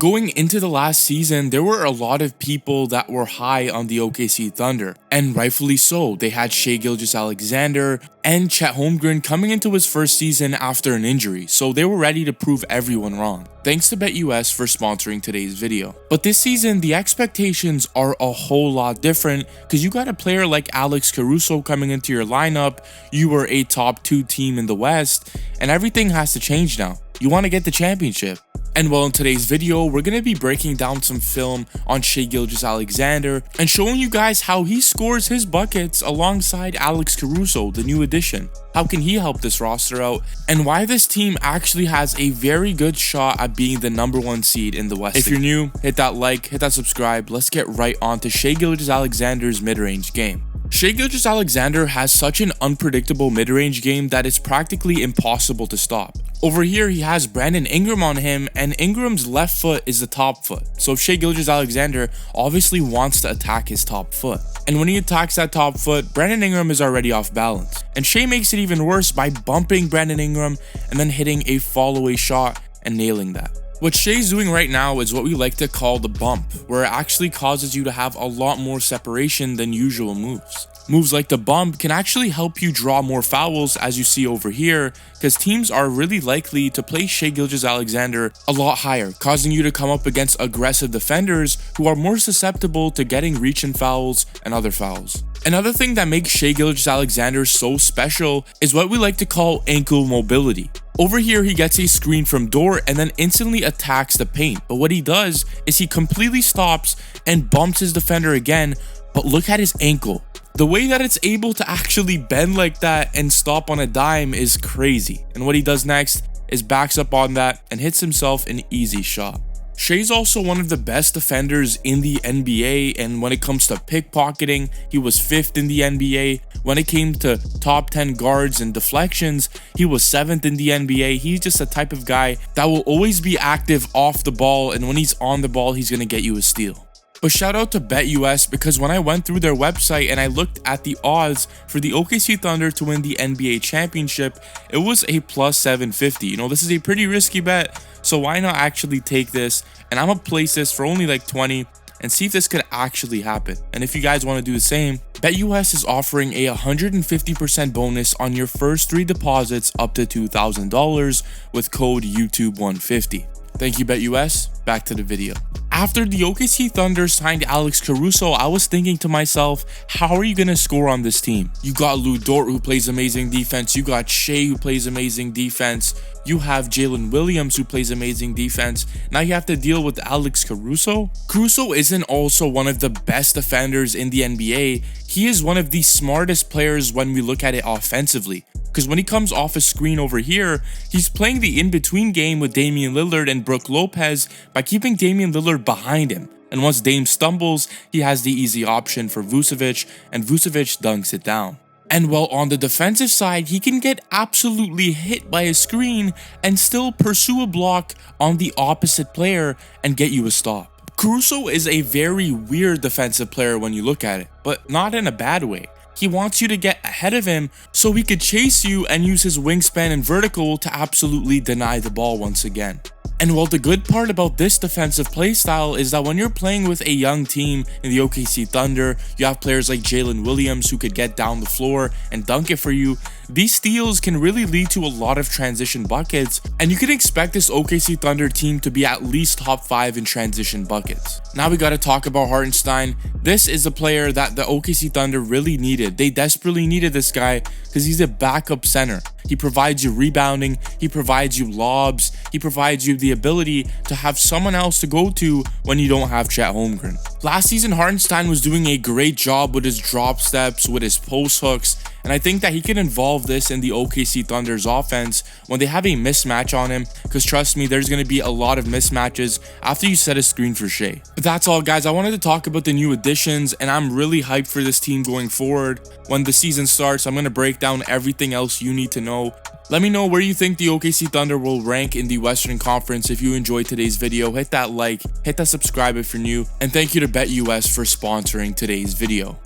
Going into the last season, there were a lot of people that were high on the OKC Thunder, and rightfully so. They had Shai Gilgeous-Alexander and Chet Holmgren coming into his first season after an injury, so they were ready to prove everyone wrong. Thanks to BetUS for sponsoring today's video. But this season, the expectations are a whole lot different because you got a player like Alex Caruso coming into your lineup, you were a top 2 team in the West, and everything has to change now. You want to get the championship. And well, in today's video, we're going to be breaking down some film on Shai Gilgeous-Alexander and showing you guys how he scores his buckets alongside Alex Caruso, the new addition. How can he help this roster out, and why this team actually has a very good shot at being the #1 seed in the West. If you're new, hit that like, hit that subscribe. Let's get right on to Shai Gilgeous-Alexander's mid-range game. Shai Gilgeous-Alexander has such an unpredictable mid-range game that it's practically impossible to stop. Over here, he has Brandon Ingram on him, and Ingram's left foot is the top foot. So Shai Gilgeous-Alexander obviously wants to attack his top foot. And when he attacks that top foot, Brandon Ingram is already off balance. And Shai makes it even worse by bumping Brandon Ingram and then hitting a fall-away shot and nailing that. What Shai's doing right now is what we like to call the bump, where it actually causes you to have a lot more separation than usual moves. Moves like the bump can actually help you draw more fouls, as you see over here, because teams are really likely to play Shai Gilgeous-Alexander a lot higher, causing you to come up against aggressive defenders who are more susceptible to getting reach-in fouls and other fouls. Another thing that makes Shai Gilgeous-Alexander so special is what we like to call ankle mobility. Over here, he gets a screen from Dort and then instantly attacks the paint, but what he does is he completely stops and bumps his defender again, but look at his ankle. The way that it's able to actually bend like that and stop on a dime is crazy. And what he does next is backs up on that and hits himself an easy shot. Shai's also one of the best defenders in the NBA, and when it comes to pickpocketing, he was 5th in the NBA. When it came to top 10 guards and deflections, he was 7th in the NBA. He's just the type of guy that will always be active off the ball, and when he's on the ball, he's going to get you a steal. But shout out to BetUS, because when I went through their website and I looked at the odds for the OKC Thunder to win the NBA championship, it was a plus 750. You know, this is a pretty risky bet, so why not actually take this? And I'm gonna place this for only like 20 and see if this could actually happen. And if you guys want to do the same, BetUS is offering a 150% bonus on your first 3 deposits up to $2,000 with code YouTube150. Thank you, BetUS. Back to the video. After the OKC Thunder signed Alex Caruso, I was thinking to myself, how are you going to score on this team? You got Lu Dort, who plays amazing defense. You got Shai, who plays amazing defense. You have Jalen Williams, who plays amazing defense. Now you have to deal with Alex Caruso. Caruso isn't also one of the best defenders in the NBA. He is one of the smartest players when we look at it offensively. Because when he comes off a screen over here, he's playing the in-between game with Damian Lillard and Brook Lopez by keeping Damian Lillard behind him. And once Dame stumbles, he has the easy option for Vucevic, and Vucevic dunks it down. And while on the defensive side, he can get absolutely hit by a screen and still pursue a block on the opposite player and get you a stop. Caruso is a very weird defensive player when you look at it, but not in a bad way. He wants you to get ahead of him so he could chase you and use his wingspan and vertical to absolutely deny the ball once again. And well, the good part about this defensive playstyle is that when you're playing with a young team in the OKC Thunder, you have players like Jalen Williams who could get down the floor and dunk it for you. These steals can really lead to a lot of transition buckets, and you can expect this OKC Thunder team to be at least top 5 in transition buckets. Now we gotta talk about Hartenstein. This is a player that the OKC Thunder really needed. They desperately needed this guy because he's a backup center. He provides you rebounding, he provides you lobs, he provides you the ability to have someone else to go to when you don't have Chet Holmgren. Last season, Hartenstein was doing a great job with his drop steps, with his post hooks, and I think that he can involve this in the OKC Thunder's offense when they have a mismatch on him, because trust me, there's going to be a lot of mismatches after you set a screen for Shai. But that's all, guys. I wanted to talk about the new additions, and I'm really hyped for this team going forward. When the season starts, I'm going to break down everything else you need to know. Let me know where you think the OKC Thunder will rank in the Western Conference. If you enjoyed today's video, hit that like, hit that subscribe if you're new, and thank you to BetUS for sponsoring today's video.